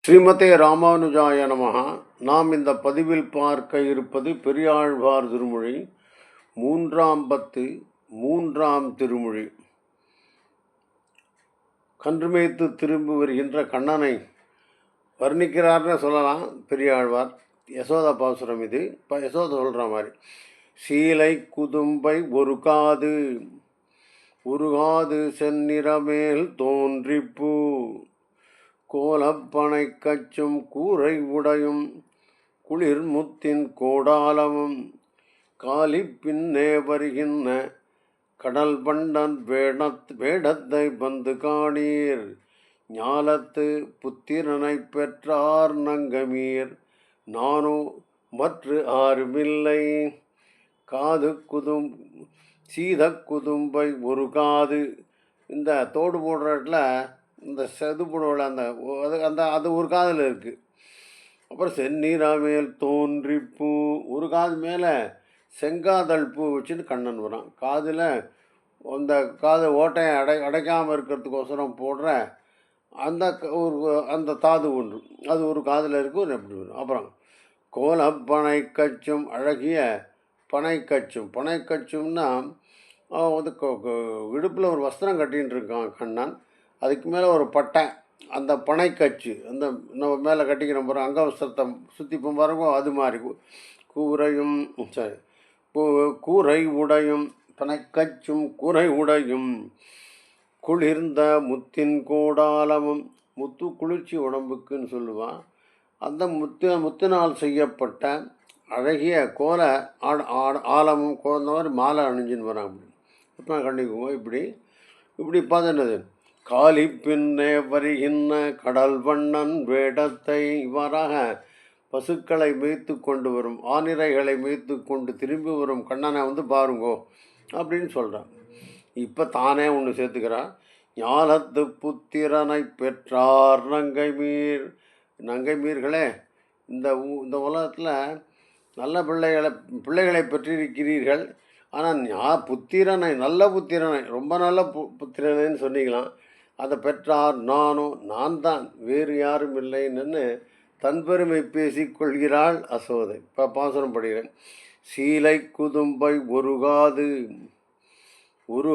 ஸ்ரீமதே ராமானுஜாய நமஹ. நாம் இந்த பதிவில் பார்க்க இருப்பது பெரியாழ்வார் திருமொழி, மூன்றாம் பத்து, மூன்றாம் திருமொழி. கன்றுமேய்த்து திரும்பி வருகின்ற கண்ணனை வர்ணிக்கிறார்னு சொல்லலாம் பெரியாழ்வார். யசோதா பாசுரம் இது. இப்போ யசோதா சொல்கிற மாதிரி, சீலை குதும்பை ஒரு காது செந்நிறமேல் தோன்றிப்பூ, கோலப்பனை கச்சும் கூரை உடையும் குளிர் முத்தின் கோடாலமும், காலி பின்னே வருகின்ற கடல் பண்டன் வேடத்தை வந்து காணீர், ஞாலத்து புத்திரனை பெற்றார் நங்கமீர், நானோ மற்ற ஆறுமில்லை. காது சீத குதும்பை ஒரு காது. இந்த தோடு போடுற இடத்துல இந்த செது போடுவோம், அது ஒரு காதில் இருக்குது. அப்புறம் செந்நீராமேல் தோன்றிப்பூ, ஒரு காது மேலே செங்காதல் பூ வச்சுன்னு கண்ணன் வரான். காதில் அந்த காது ஓட்டையை அடைக்காமல் இருக்கிறதுக்கோசரம் போடுற அந்த தாது ஒன்று, அது ஒரு காதில் இருக்கும். எப்படி வரும்? அப்புறம் கோலப்பனை கச்சும், அழகிய பனை கச்சும்னா வந்து இடுப்பில் ஒரு வஸ்திரம் கட்டின்னு இருக்கான் கண்ணன். அதுக்கு மேலே ஒரு பட்டை, அந்த பனைக்கச்சு, அந்த நம்ம மேலே கட்டிக்கிற பாருங்க, அங்கவஸ்திரத்தை சுற்றி பாருங்க, அது மாதிரி கூரையும் சரி கூரை உடையும், பனைக்கச்சும் கூரை உடையும், குளிர்ந்த முத்தின் கோடாலமும், முத்து குளிர்ச்சி உடம்புக்குன்னு சொல்லுவான். அந்த முத்தினால் செய்யப்பட்ட அழகிய கோல ஆலமும் கோந்த மாதிரி மாலை அணிஞ்சின்னு வரான். அப்படி இப்போ கண்டிக்குவோம். இப்படி பார்த்தது, காலி பின்னே வருகின்ற கடல் வண்ணன் வேடத்தை, இவ்வாறாக பசுக்களை மேய்த்து கொண்டு வரும், ஆனிரைகளை மேய்த்து கொண்டு திரும்பி வரும் கண்ணனை வந்து பாருங்கோ அப்படின்னு சொல்கிறான். இப்போ தானே ஒன்று சேர்த்துக்கிறான், ஞாலத்து புத்திரனை பெற்றார் நங்கைமீர்களே, இந்த உலகத்தில் நல்ல பிள்ளைகளை பெற்றிருக்கிறீர்கள். ஆனால் புத்திரனை, நல்ல புத்திரனை, ரொம்ப நல்ல புத்திரனைன்னு சொன்னீங்களாம். அதை பெற்றார் நான் தான், வேறு யாரும் இல்லைன்னு தன் பெருமை பேசிக்கொள்கிறாள் அசோதை. இப்போ பாசனம் படுகிறேன். சீலை குதும்பை ஒரு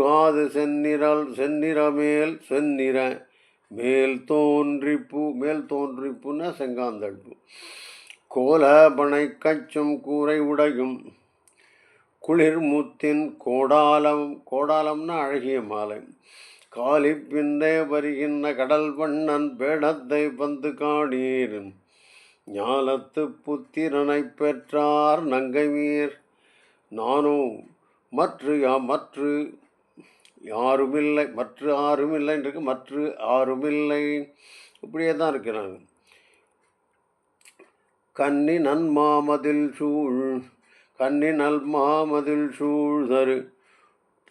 காது செந்நிறமேல் செந்நிற மேல் தோன்றிப்புன்னா செங்காந்தள் பூ, கோலபனை கச்சும் கூரை உடையும் குளிர் முத்தின் கோடாலம்னா அழகிய மாலை, காலி பின்னே வருகின்ற கடல் வண்ணன் வேடத்தை வந்து காணீர், ஞாலத்து புத்திரனை பெற்றார் நங்கைமீர், நானும் மற்ற ஆறுமில்லை. இப்படியே தான் இருக்கிறாங்க. கன்னி நல் மாமதில் சூழ்தரு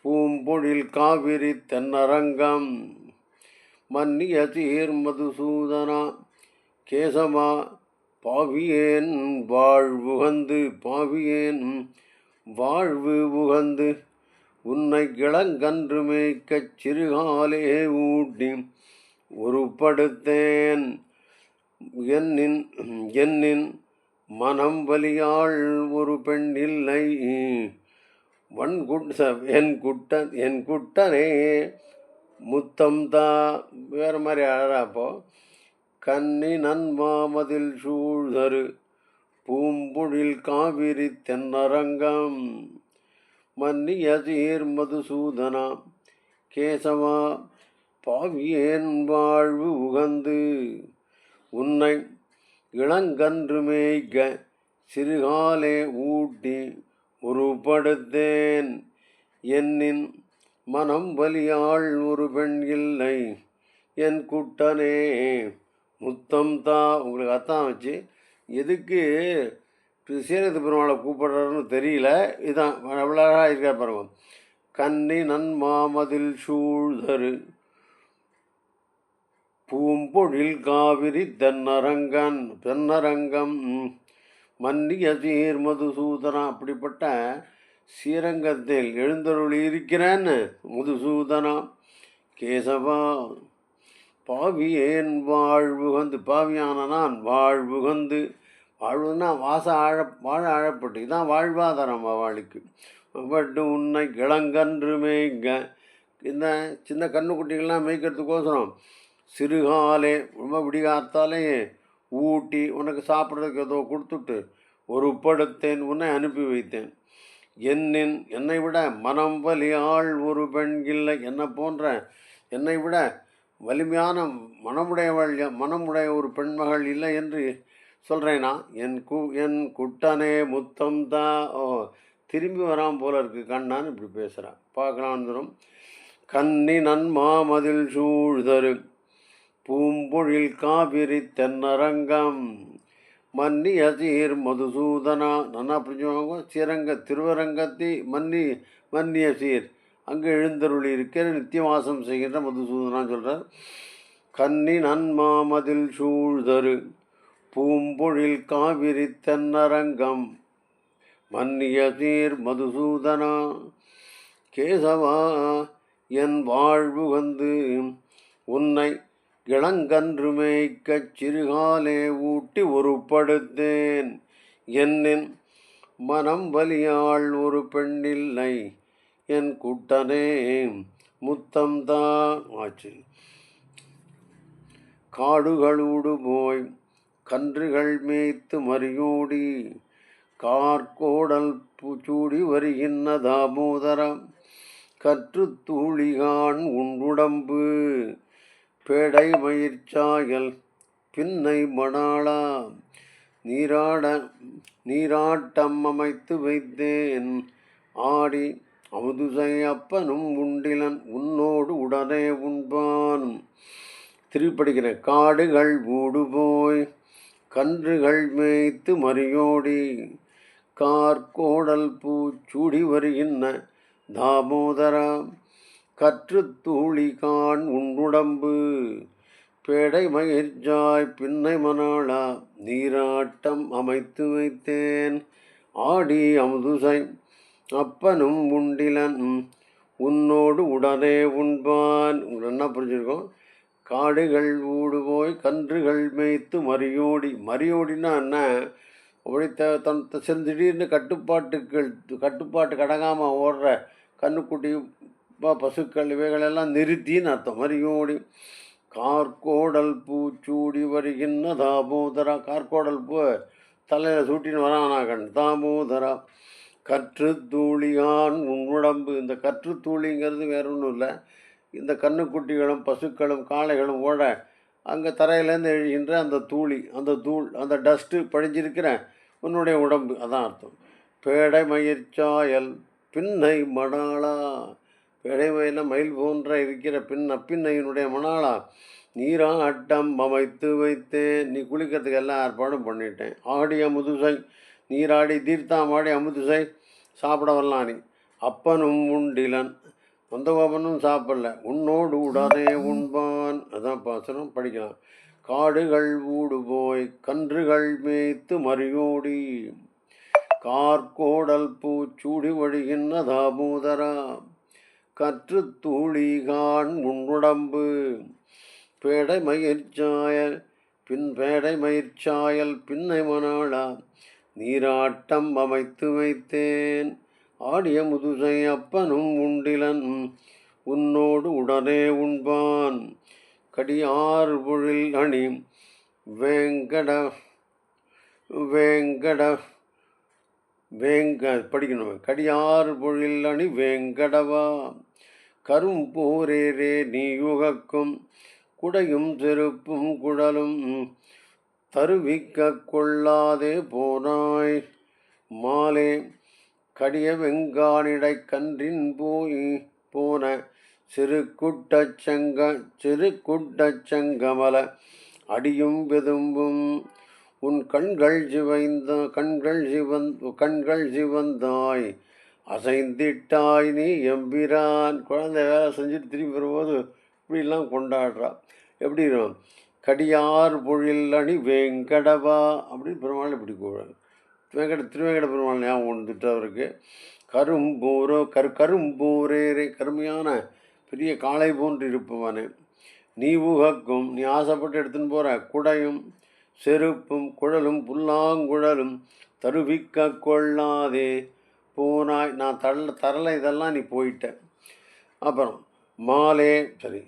பூம்பொழில் காவிரி தென்னரங்கம், மன்னிய சீர் மதுசூதனா கேசமா பாவியேன் வாழ்வு உகந்து உன்னை கிளங்கன்று மேய்க்கச் சிறுகாலே ஊட்டி ஒருபடுத்தேன், என்னின் மனம் வலியாள் ஒரு பெண் இல்லை, என் குட்டனே முத்தம் தா. வேறு மாதிரி அழறாப்போ, கன்னி நன்மாமதில் சூழ்தரு பூம்பொழில் காவிரி தென்னரங்கம், மன்னிய சீர் மதுசூதனா கேசவா பாவியேன் வாழ்வு உகந்து உன்னை இளங்கன்று மேய்க்க சிறுகாலே ஊட்டி ஒருபடுத்தேன், என்னின் மனம் வலியாள் ஒரு பெண் இல்லை, என் குட்டனே முத்தம் தா. உங்களுக்கு அர்த்தம் வச்சு எதுக்கு சேரத்து பெருமாளை கூப்பிடுறாருன்னு தெரியல. இதுதான் அவ்வளோகா இருக்கா பாருங்க. கன்னி நன்மாமதில் சூழ்தரு பூம்பொழில் காவிரி தென்னரங்கம், மன்னிய சீர் மதுசூதனா, அப்படிப்பட்ட ஸ்ரீரங்கத்தில் எழுந்தருளி இருக்கிறேன்னு மதுசூதனா கேசவா பாவியேன் வாழ்வுகந்து பாவியான நான் வாழ்வுகந்து வாழ்வுன்னா வாழ ஆழப்பட்டு இதான் வாழ்வாதாரம் அவளுக்கு பட்டு உன்னை கிளங்கன்று மேய்ங்க இந்த சின்ன கண்ணுக்குட்டிகள்லாம் மேய்க்கிறதுக்கோசரம் சிறுகாலே ரொம்ப விடிகாத்தாலே ஊட்டி உனக்கு சாப்பிட்றதுக்கு ஏதோ கொடுத்துட்டு ஒரு படுத்தேன் உன்னை அனுப்பி வைத்தேன். என்னை விட மனம் வலியாள் ஒரு பெண் இல்லை. என்னை போன்ற என்னை விட வலிமையான மனமுடைய ஒரு பெண்மகள் இல்லை என்று சொல்கிறேனா? என் குட்டனே முத்தம் தான். திரும்பி வராமல் போல இருக்கு கண்ணான்னு இப்படி பேசுகிறான். பார்க்கலாம் வந்துடும். கன்னி நன்மாமதில் சூழ்தரு பூம்பொழில் காவிரி தென்னரங்கம் மன்னிய சீர் மதுசூதனா. நல்லா புரிஞ்சுவாங்க. திருவரங்கத்தி மன்னிய சீர் அங்கு எழுந்தருளி இருக்கிற நித்தியவாசம் செய்கின்ற மதுசூதனான்னு சொல்கிறார். கன்னி நன்மாமதில் சூழ்தரு பூம்பொழில் காவிரி தென்னரங்கம் மன்னிய சீர் மதுசூதனா. கேசவா என் வாழ்வுகந்து உன்னை இளங்கன்று மேய்க்கச் சிறுகாலே ஊட்டி ஒரு படுத்தேன். என்னின் மனம் வலியாள் ஒரு பெண்ணில்லை. என் குட்டனே முத்தம்தான் ஆச்சு. காடுகளூடு போய் கன்றுகள் மேய்த்து மறியோடி கார்கோடல் பூச்சூடி வருகின்ற தாமோதரம் கற்று தூளிகான் உண்டுடம்பு பேடை மயிர்ச்சாயல் பின்னை மணாளா. நீராட்டம் அமைத்து வைத்தேன் ஆடி அமுதுசை அப்பனும் உண்டிலன் உன்னோடு உடனே உண்பான். திருப்படிக்கிற காடுகள் ஊடு போய் கன்றுகள் மேய்த்து மறியோடி கார்கோடல் பூச்சூடி வருகின்ற தாமோதரா கற்று தூளிகான் உண்டுடம்பு பேடை மயிர்ஜாய் பின்னை மணாளா. நீராட்டம் அமைத்து வைத்தேன் ஆடி அமுதுசை அப்பனும் உண்டிலன் உன்னோடு உடனே உண்பான். உங்களுக்கு என்ன புரிஞ்சிருக்கோம்? காடுகள் ஊடு போய் கன்றுகள் மேய்த்து மறியோடினா என்ன? அப்படி திடீர்னு கட்டுப்பாட்டு கடங்காமல் ஓடுற கண்ணுக்குட்டி பசுக்கள் இவைகளெல்லாம் நிறுத்தின்னு அர்த்தம். மறியோடி கார்கோடல் பூச்சூடி வருகின்ற தாமோதரா. கார்கோடல் பூ தலையில் சூட்டின்னு வரானாகன் தாமோதரா. கற்று தூளிகான் உன் உடம்பு. இந்த கற்று தூளிங்கிறது வேற ஒன்றும் இல்லை. இந்த கண்ணுக்குட்டிகளும் பசுக்களும் காளைகளும் ஓட அங்கே தரையிலேருந்து எழுகின்ற அந்த தூள் அந்த டஸ்ட்டு படிஞ்சிருக்கிற உன்னுடைய உடம்பு, அதான் அர்த்தம். பேடை மயிர்ச்சாயல் பின்னை மணாளா. பேடை மயில் போன்ற இருக்கிற பின்னையினுடைய மணாளா. நீராட்டம் அமைத்து வைத்தேன். நீ குளிக்கிறதுக்கு எல்லாம் ஏற்பாடும் பண்ணிட்டேன். ஆடி அமுதுசை நீராடி தீர்த்தாமாடி அமுதுசை சாப்பிட வரலாம் நீ. அப்பனும் உண்டிலன் நந்தகோபனும் சாப்பிடல. உன்னோடு உடனே உண்பான். அதான் பாசனம் படிக்கலாம். காடுகள் ஊடு போய் கன்றுகள் மேய்த்து மறியோடி கார்கோடல் பூச்சூடி வழிகின்ற தாமோதரா கற்று தூளிகான் உன்னுடம்பு பேடை மயிர்ச்சாயல் பின்னை மணாளா. நீராட்டம் அமைத்து வைத்தேன் ஆடிய முதுசை அப்பனும் உண்டிலன் உன்னோடு உடனே உண்பான். கடியார் பொழில் அணி படிக்கணும். கடியார் பொழில் அணி வேங்கடவா. கரும்போரேரே நீ யுகக்கும் குடையும் செருப்பும் குடலும் தருவிக்க கொள்ளாதே போனாய் மாலே. கடிய வெங்கானிடை கன்றின் போன சிறு குட்டச்சங்கமல அடியும் வெதும்பும் உன் கண்கள் சிவந்தாய் அசைந்திட்டாய் நீ எம்பிரான். குழந்தை வேலை செஞ்சுட்டு திரும்பி வரும்போது இப்படிலாம் கொண்டாடுறா. எப்படி இருக்கும்? கடியார் பொழில் அணி வேங்கடவா அப்படின்னு பெருமாள் இப்படி கூடாது. திருவேங்கட பெருமாள் ஞாபகம் வந்துட்டு அவருக்கு. கரும்பூரேரே கருமையான பெரிய காளை போன்று இருப்பவனே. நீ உகக்கும் நீ ஆசைப்பட்டு எடுத்துன்னு போகிற குடையும் செருப்பும் குழலும் புல்லாங்குழலும் தருவிக்க கொள்ளாதே போனாய். நான் தரலை இதெல்லாம் நீ போயிட்ட. அப்புறம் மாலே சரி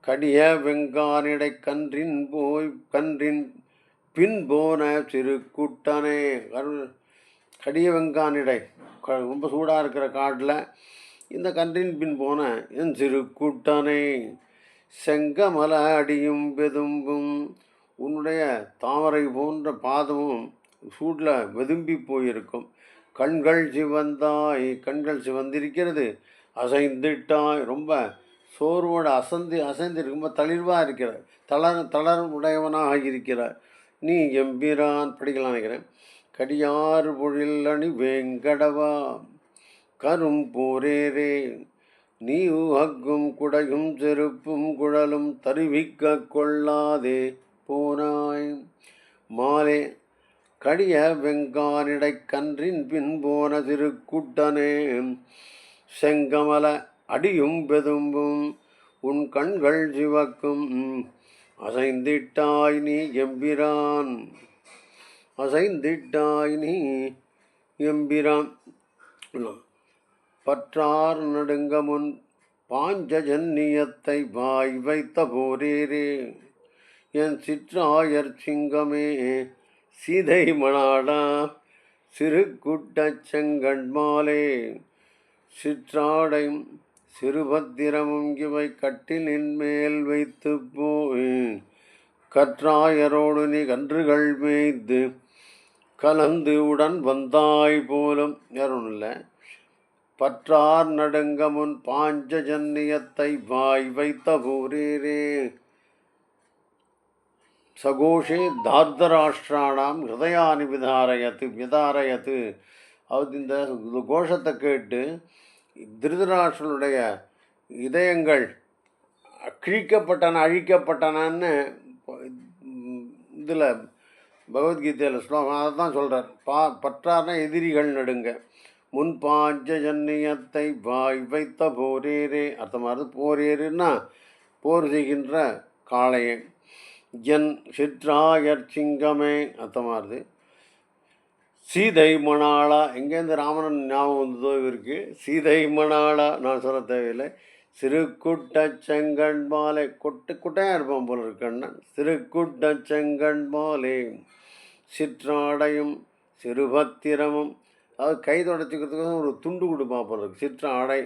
கடிய வெங்கானிடை கன்றின் பின் போன சிறு கூட்டனே. கடிய வெங்கானிடை ரொம்ப சூடாக இருக்கிற காட்டில் இந்த கன்றின் பின் போன என் சிறு கூட்டனே. செங்கமல அடியும் வெதும்பும் உன்னுடைய தாமரை போன்ற பாதமும் சூடில் வெதும்பி போயிருக்கும். கண்கள் சிவந்திருக்கிறது. அசைந்துட்டாய் ரொம்ப சோர்வோடு அசைந்து ரொம்ப தளிர்வாக இருக்கிறார். தளர் உடையவனாக இருக்கிறார். நீ எம்பிரான் படிக்கலாம் நினைக்கிறேன். கடியாறு பொழில் அணி வேங்கடவா கரும் போரேரே நீ உகக்கும் குடையும் செருப்பும் குழலும் தருவிக்க கொள்ளாதே போனாய். மாலே கடிய வெங்கானிடை கன்றின் பின் போன சிறு கூட்டனே. செங்கமல அடியும் வெதும்பும் உன் கண்கள் சிவக்கும். அசைந்திட்டாய் நீ எம்பிரான் பற்றார் நடுங்க முன் பாஞ்ச ஜன்னியத்தை வாய் வைத்த போரேரே என் சிற்றாயர் சிங்கமே சீதை மணாடா சிறு கூட்டச் செங்கண்மாலே. சிற்றாடையும் சிறுபத்திரமும் இவை கட்டிலின் மேல் வைத்து போய் கற்றாயரோடு நீ கன்றுகள் மேய்த்து கலந்து உடன் வந்தாய் போலும். யாரும் இல்லை. பற்றார் நடுங்க முன் பாஞ்ச ஜன்னியத்தை வாய் வைத்த போரேரே சகோஷே தார்தராஷ்டிராணாம் ஹிருதயானி விதாரயத்து. அது இந்த கோஷத்தை கேட்டு திருதராஷ்டிரனுடைய இதயங்கள் அழிக்கப்பட்டனன்னு இதில் பகவத்கீதையில் ஸ்லோகம் அதை தான் சொல்கிறார். பற்றார்னா எதிரிகள் நடுங்க. முன் பாஞ்ச ஜன்னியத்தை வாய் வைத்த போரேரே அர்த்தமானது. போரேருன்னா போர் செய்கின்ற காளையை. என் சிற்றாயர் சிங்கமே அர்த்தமானது. சீதை மணாளா எங்கேருந்து ராமன் ஞாபகம் வந்ததோ இவருக்கு. சீதை மணாளா நான் சொல்ல தேவையில்லை. சிறு கூட்ட செங்கண்மாலே குட்டையாக இருப்பான் போல இருக்கண்ணன். சிறு கூட்ட செங்கண்மாலே சிற்றாடையும் சிறுபத்திரமும் அதாவது கை தொடச்சிக்கிறதுக்கு ஒரு துண்டு கொடுப்பா போல இருக்குது. சிற்றாடை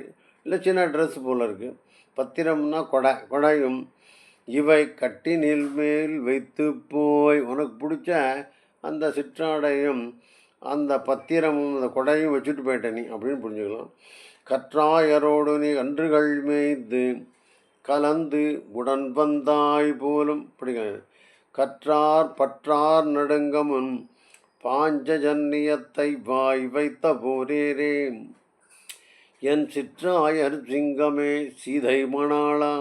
இல்லை சின்ன ட்ரெஸ் போல் இருக்குது. பத்திரம்னா கொடையும் இவை கட்டினில் மேல் வைத்து போய் உனக்கு பிடிச்ச அந்த சிற்றாடையும் அந்த பத்திரமும் அந்த கொடையும் வச்சுட்டு போயிட்ட நீ அப்படின்னு புரிஞ்சுக்கலாம். கற்றாயரோடு நீ கன்றுகள் மேய்த்து கலந்து உடன் வந்தாய் போலும் பிடிக்க. பற்றார் நடுங்க முன் பாஞ்ச ஜன்னியத்தை வாய் வைத்த போரேரே என் சிற்றாயர் சிங்கமே சீதை மணாளா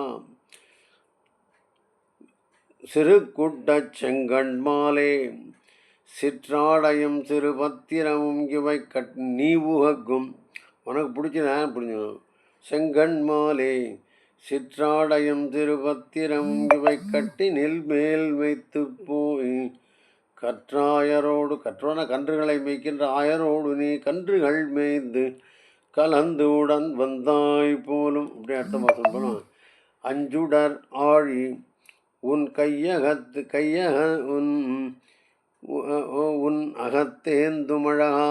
சிறு கூட்டச் செங்கண்மாலே. சிற்றாடையும் சிறு பத்திரமும் இவை நீ உகக்கும் உனக்கு பிடிச்சதான் புரிஞ்சுக்கணும். செங்கண்மாலே சிற்றாடையும் திருபத்திரமும் இவை கட்டினில் மேல் வைத்து போய் கற்றான கன்றுகளை மேய்க்கின்ற ஆயரோடு நீ கன்றுகள் மேய்ந்து கலந்து உடன் வந்தாய் போலும் அப்படி அர்த்தமாக சொல்லணும். அஞ்சுடர் ஆழி உன் உன் அகத்தேந்துமழகா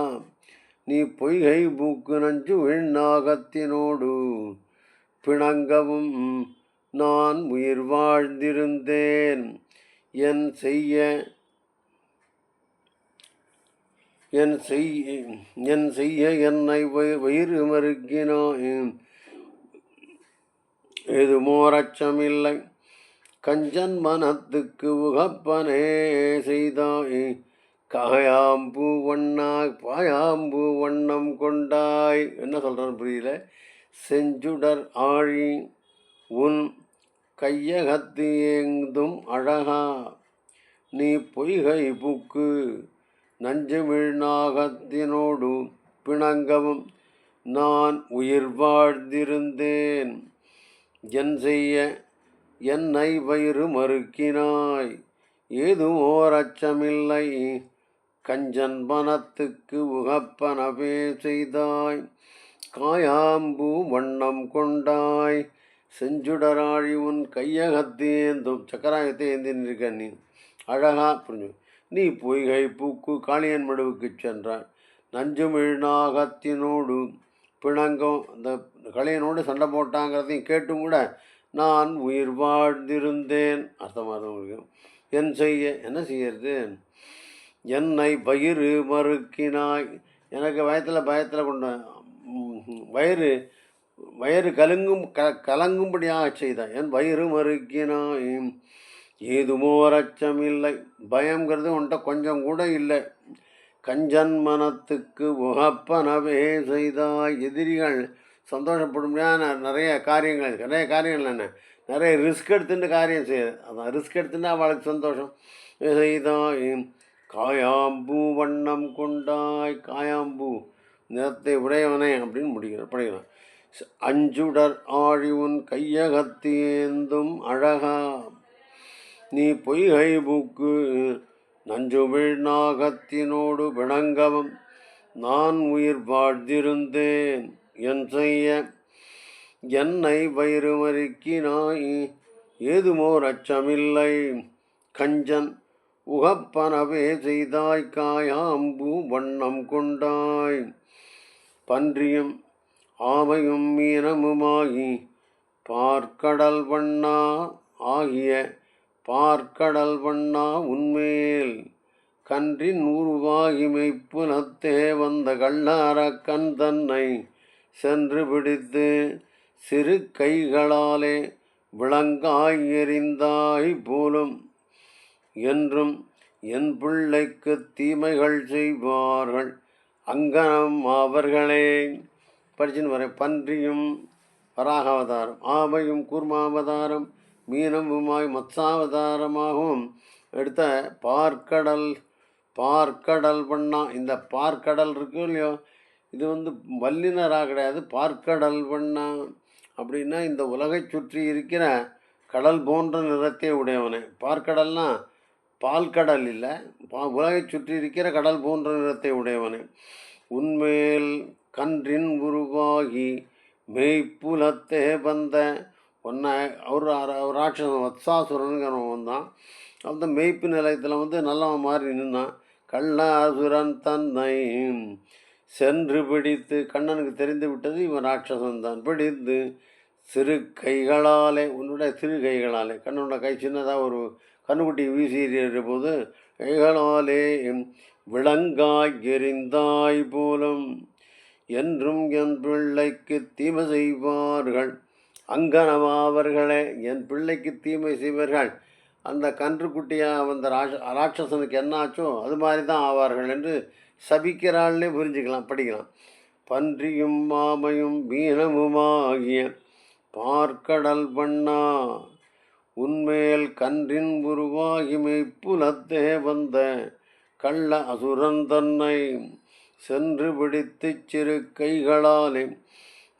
நீ பொய்கை பூக்கு நஞ்சு விண்ணாகத்தினோடு பிணங்கவும் நான் உயிர் வாழ்ந்திருந்தேன். என் செய்ய என்னை வயிறு மறுக்கினாய் எது மோரச்சமில்லை கஞ்சன் மனத்துக்கு உகப்பனே செய்தாய். பாயாம்பூ வண்ணம் கொண்டாய். என்ன சொல்கிறேன்னு புரியல. செஞ்சுடர் ஆழி உன் கையகத்து ஏந்தும் அழகா நீ பொய்கை பூக்கு நஞ்சுமிழ்நாகத்தினோடு பிணங்கவும் நான் உயிர் வாழ்ந்திருந்தேன். என்னை வயிறு மறுக்கினாய் ஏதுமோர் அச்சமில்லை கஞ்சன் மனத்துக்கு உகப்பனவே செய்தாய் காயாம்பூ வண்ணம் கொண்டாய் செஞ்சுடராழி உன் கையகத்தேந்தும் சக்கராயத்தை ஏந்தி நிற்க நீ அழகா புரிஞ்சு நீ பொய்கை பூக்கு காளியன் மடுவுக்குச் சென்றாய் நஞ்சுமிழ் நாகத்தினோடு பிணங்கம் அந்த கலையனோடு சண்டை போட்டாங்கிறதையும் கேட்டும் கூட நான் உயிர் வாழ்ந்திருந்தேன் அர்த்தமாக உங்களுக்கு என் செய்ய என்ன செய்யறது என்னை வயிறு மறுக்கினாய் எனக்கு பயத்தில் கொண்டு வயிறு கலங்கும்படியாக செய்தாய் என் வயிறு மறுக்கினாய் ஏதுமோர் அச்சமில்லை பயங்கிறது உன்ட்ட கொஞ்சம் கூட இல்லை கஞ்சன் மனத்துக்கு உகப்பனவே செய்தாய் எதிரிகள் சந்தோஷப்படும்படியான நிறைய காரியங்கள் என்ன நிறைய ரிஸ்க் எடுத்துட்டு காரியம் செய்யுது அதான் ரிஸ்க் எடுத்துட்டு அவளுக்கு சந்தோஷம் செய்தாய் காயாம்பூ வண்ணம் கொண்டாய் காயாம்பூ நிறத்தை உடையவனே அப்படின்னு படிக்கிறான் அஞ்சுடர் ஆழி உன் கையகத்தேந்தும் அழகா நீ பொய்கை பூக்கு நஞ்சுமிழ் நாகத்தினோடு பிணங்கவும் நான் உயிர் வாழ்ந்திருந்தேன் என் செய்ய என்னை வயிறு மறுக்கினாய் ஏதுமோர் அச்சமில்லை கஞ்சன் உகப்பனவே செய்தாய் காயாம்பூ வண்ணம் கொண்டாய் பன்றியும் ஆமையும் மீனமுமாகி பார்க்கடல் வண்ணா ஆகிய பார்க்கடல் வண்ணா உன்மேல் கன்றின் உருவாகி மெய்ப்புலத்தே வந்த கள்ளார கண் தன்னை சென்று பிடித்து சிறு கைகளாலே விளங்காய் எறிந்தாய் போலும் என்றும் என் பிள்ளைக்கு தீமைகள் செய்வார்கள் அங்கனம் அவர்களே படிச்சுன்னு வர பன்றியும் வராக அவதாரம் ஆமையும் கூர்மாவதாரம் மீனமுமாய் மத்சாவதாரமாகவும் எடுத்த பார்க்கடல் பண்ணா இந்த பார்க்கடல் இருக்கு இல்லையோ இது வல்லினராக கிடையாது பார்க்கடல் பண்ணா அப்படின்னா இந்த உலகை சுற்றி இருக்கிற கடல் போன்ற நிறத்தை உடையவனே பார்க்கடல்னா பால்கடல் இல்லை உலகை சுற்றி இருக்கிற கடல் போன்ற நிறத்தை உடையவனே உன்மேல் கன்றின் உருவாகி மெய்ப்புலத்தே வந்த ஒன்றை ராட்சசன் வத்சாசுரனுங்கிறவன் வந்தான் அந்த மெய்ப்பு நிலையத்தில் நல்லவன் மாதிரி நின்னான் கள்ளாசுரன் தன்னை சென்று பிடித்து கண்ணனுக்கு தெரிந்து விட்டது இவன் ராட்சசன் தான் பிடித்து சிறு கைகளாலே உன்னுடைய சிறு கைகளாலே கண்ணனோட கை சின்னதாக ஒரு கண்ணுக்குட்டி வீசி போது கைகளாலே விளங்காய் எறிந்தாய் போலும் என்றும் என் பிள்ளைக்கு தீமை செய்வார்கள் அங்கனமாவர்களே என் பிள்ளைக்கு தீமை செய்வார்கள் அந்த கன்றுக்குட்டியாக வந்த ராட்சசனுக்கு என்னாச்சோ அது மாதிரி தான் ஆவார்கள் என்று சபிக்கிறாள்னே படிக்கலாம் பன்றியும் மாமையும் மீனமுமாகிய பார்க்கடல் பண்ணா உன்மேல் கன்றின் உருவாகி மெய்ப்புலத்தே வந்த கள்ள அசுரன் தன்னை சென்று பிடித்து சிறு கைகளாலே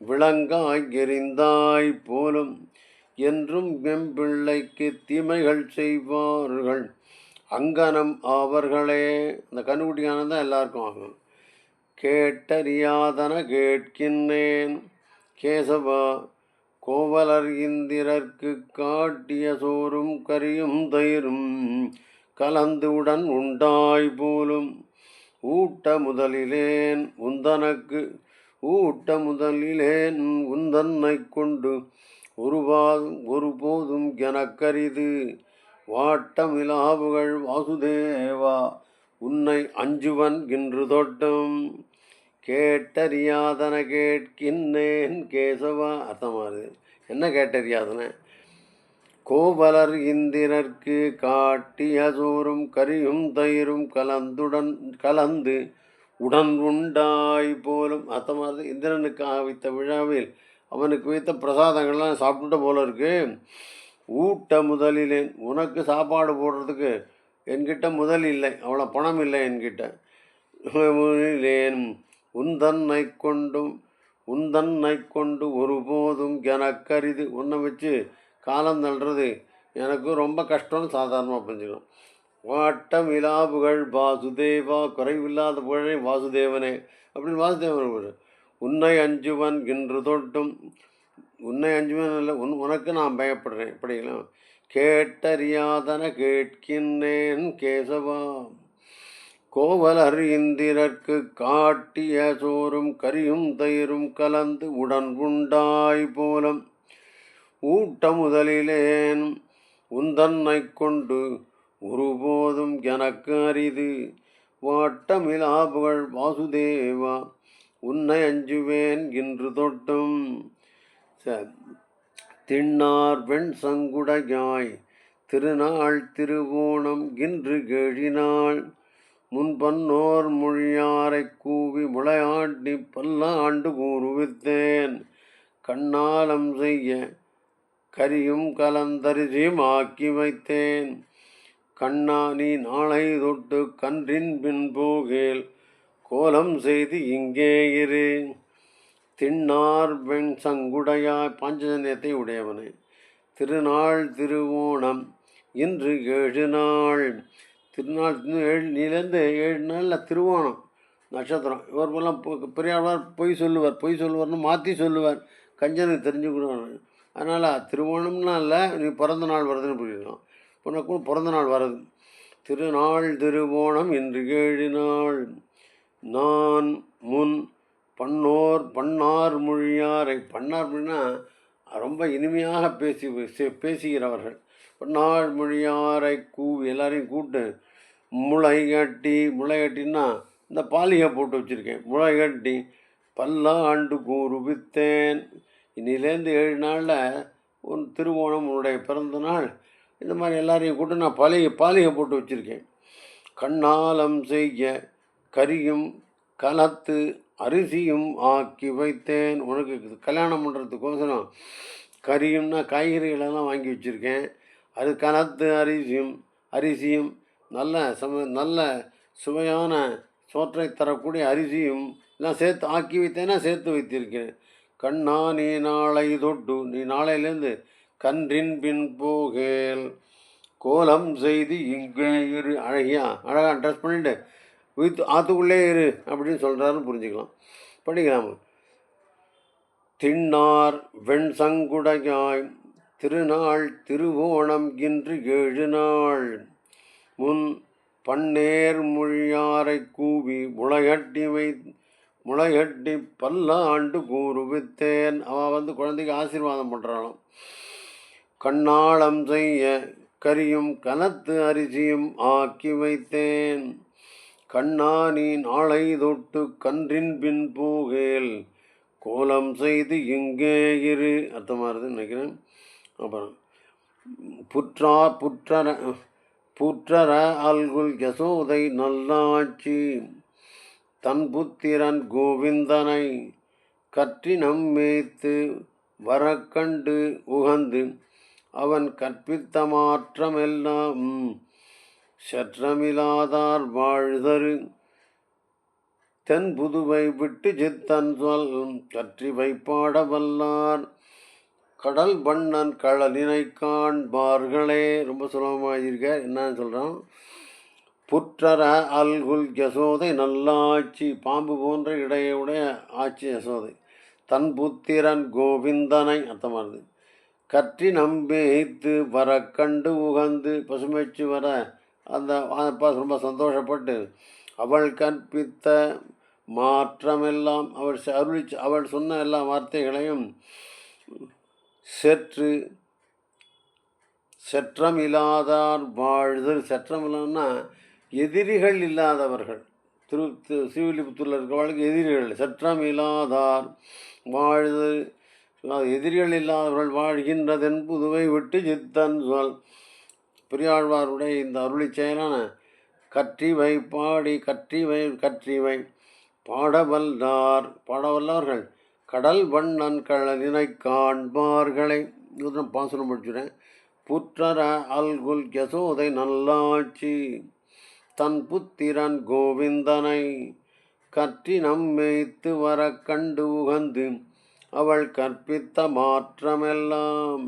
விளங்காய் எறிந்தாய் போலும் என்றும் எம்பிள்ளைக்கு தீமைகள் செய்வார்கள் அங்கனம் அவர்களே அந்த கண்ணுக்குட்டியானதான் எல்லாருக்கும் ஆகும் கேட்டறியாதன கேட்கின்றேன் கேசவா கோவலர் இந்திரர்க்கு காட்டிய சோறும் கரியும் தயிரும் கலந்து உடன் உண்டாய் போலும் ஊட்ட முதலிலேன் உந்தன்னை கொண்டு ஒருபோதும் எனக்கரிது வாட்டமிலாவுகள் வாசுதேவா உன்னை அஞ்சுவன் இன்று தொட்டும் கேட்டறியாதன கேட்கின்றேன் கேசவா அர்த்தமாகுது என்ன கேட்டறியாதன கோவலர் இந்திரர்க்கு காட்டிய சோறும் கரியும் தயிரும் கலந்து உடன் உண்டாய் போலும் அர்த்தமாகுது இந்திரனுக்காக வைத்த விழாவில் அவனுக்கு வைத்த பிரசாதங்கள்லாம் சாப்பிட்டுட்ட போல இருக்கு ஊட்ட முதலிலேன் உனக்கு சாப்பாடு போடுறதுக்கு என்கிட்ட முதல் இல்லை அவ்வளோ பணம் இல்லை என்கிட்ட உந்தன்னை கொண்டு ஒருபோதும் எனக்கரிது உன்னை வச்சு காலம் தள்ளுறது எனக்கு ரொம்ப கஷ்டம்னு சாதாரணமாக புரிஞ்சுக்கணும். வாட்டம் இலாபுகள் வாசுதேவா, குறைவில்லாத புகழை வாசுதேவனே அப்படின்னு வாசுதேவன் புகழ். உன்னை அஞ்சுவன் என்று தொட்டும், உன்னை அஞ்சுவன் இல்லை, உனக்கு நான் பயப்படுறேன். இப்படிலாம் கேட்டறியாதன கேட்கின்றேன் கேசவா. கோவலர் இந்திரர்க்கு காட்டிய சோறும் கரியும் தயிரும் கலந்து உடன் உண்டாய் போலம் ஊட்ட முதலிலேன் உந்தன்னை கொண்டு ஒருபோதும் எனக்கு அரிது. வாட்டமிலா புகழ் வாசுதேவா, உன்னை அஞ்சுவேன் என்று தொட்டும். திண்ணார் வெண் சங்குடையாய் திருநாள் திருவோணம் இன்று கேழினாள். முன்பன்னோர் மொழியாரை கூவி முளையாண்டி பல்லாண்டு கூறுவித்தேன். கண்ணாலம் செய்ய கரியும் கலந்தரிசியும் ஆக்கி வைத்தேன். கண்ணா நீ நாளை தொட்டு கன்றின் பின் போகேல் கோலம் செய்து இங்கே இரு. திண்ணார் வெண் சங்குடையாய் பாஞ்சஜன்யத்தை உடையவனே, திருநாள் திருவோணம் இன்று 7 நாள். திருநாள் நீலேருந்து 7 நாளில் திருவோணம் நட்சத்திரம். இவர் போலாம் பெரியாழ்வார் பொய் சொல்லுவார்னு மாற்றி சொல்லுவார், கஞ்சனுக்கு தெரிஞ்சுக்கணும். அதனால் திருவோணம்னா இல்லை, நீ பிறந்த நாள் வருதுன்னு புரியலாம். உனக்கு பிறந்த நாள் வருது. திருநாள் திருவோணம் இன்று 7 நாள். நான் முன் பன்னார் மொழியாரை, பன்னார் மொழினா ரொம்ப இனிமையாக பேசுகிறவர்கள். பன்னார் மொழியாரை கூவி எல்லாரையும் கூப்பிட்டு முளை கட்டின்னா இந்த பாலிகை போட்டு வச்சுருக்கேன். முளை கட்டி பல்லாண்டு கூறுவித்தேன். இன்னிலேருந்து 7 நாளில் உன் திருவோணம் உன்னுடைய பிறந்த நாள். இந்த மாதிரி எல்லாரையும் கூப்பிட்டு நான் பாலிகை போட்டு வச்சுருக்கேன். கண்ணாலம் செய்ய கரியும் கலத்து அரிசியும் ஆக்கி வைத்தேன். உனக்கு கல்யாணம் பண்ணுறதுக்கோசரம் கரியும்னா காய்கறிகளெல்லாம் வாங்கி வச்சுருக்கேன். அது கலத்து அரிசியும் நல்ல சுவையான சோற்றை தரக்கூடிய அரிசியும் எல்லாம் சேர்த்து வைத்திருக்கிறேன். கண்ணா நீ நாளை தொட்டு, நீ நாளையிலேருந்து கன்றின் பின் போகேல் கோலம் செய்து இங்கே இரு. அழகாக ட்ரெஸ் பண்ணிட்டு ஆற்றுக்குள்ளே இரு அப்படின்னு சொல்கிறாருன்னு புரிஞ்சுக்கலாம். படிக்கலாம். திண்ணார் வெண் சங்குடையாய் திருநாள் திருவோணம் இன்று 7 நாள். முன் பன்னேர் மொழியாரை கூவி முளைகட்டி பல்லாண்டு கூறுவித்தேன். அவன் குழந்தைக்கு ஆசீர்வாதம் பண்ணுறாளாம். கண்ணாளம் செய்ய கரியும் கலத்து அரிசியும் ஆக்கி வைத்தேன். கண்ணா நீ நாளை தொட்டு கன்றின் பின் போகேல் கோலம் செய்து இங்கே இரு. அர்த்தமாகுதுன்னு நினைக்கிறேன். அப்புறம் புற்றர அல்குல் யசோதை நல்லாட்சி தன் புத்திரன் கோவிந்தனை கற்றினம் மேய்த்து வரக்கண்டு உகந்து அவன் கற்பித்த மாற்றமெல்லாம் சற்றமிலாதார் வாழ்தரு. தென் புதுவை விட்டு சித்தன் சொல் கற்றி வைப்பாட வல்லார் கடல் பண்ணன் களலினை காண்பார்களே. ரொம்ப சுலபமாக என்னன்னு சொல்கிறான். புற்றர அல்குல் யசோதை நல்லாட்சி, பாம்பு போன்ற இடையுடைய ஆட்சி யசோதை. தன் புத்திரன் கோவிந்தனை, அர்த்தமானது. கற்றி நம்பேய்த்து வர கண்டு உகந்து, பசுமைச்சு வர அந்த அப்பா ரொம்ப சந்தோஷப்பட்டு அவள் கற்பித்த மாற்றமெல்லாம் அவள் சொன்ன எல்லா வார்த்தைகளையும் செற்றமில்லாதார் வாழ்தல். செற்றமில்லான்னா எதிரிகள் இல்லாதவர்கள். ஸ்ரீவில்லிபுத்தூரில் இருக்கிறவர்களுக்கு எதிரிகள். செற்றமில்லாதார் வாழ்தல், எதிரிகள் இல்லாதவர்கள் வாழ்கின்றதென் புதுவை விட்டு சித்தன் சொல். பெரியாழ்வாருடைய இந்த அருளி செயலான கற்றிவை பாடவல்லவர்கள் கடல் வண்ணன் களலினை காண்பார்களை. இதுதான் பாசனம் படிச்சுறேன். புற்றர அல்குல் யசோதை நல்லாட்சி தன் புத்திரன் கோவிந்தனை கற்றி நம்மைத்து வர கண்டு உகந்து அவள் கற்பித்த மாற்றமெல்லாம்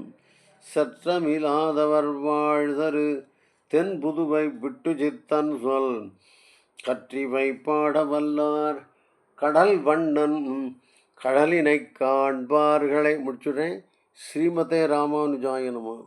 சற்றமிலாதவர் வாழ்தரு தென் புதுவை விட்டு சித்தன் சொல் கற்றிவை பாட வல்லார் கடல் வண்ணன் கடலினை காண்பார்களை முடிச்சுடுறேன். ஸ்ரீமதே ராமானுஜாய நமः.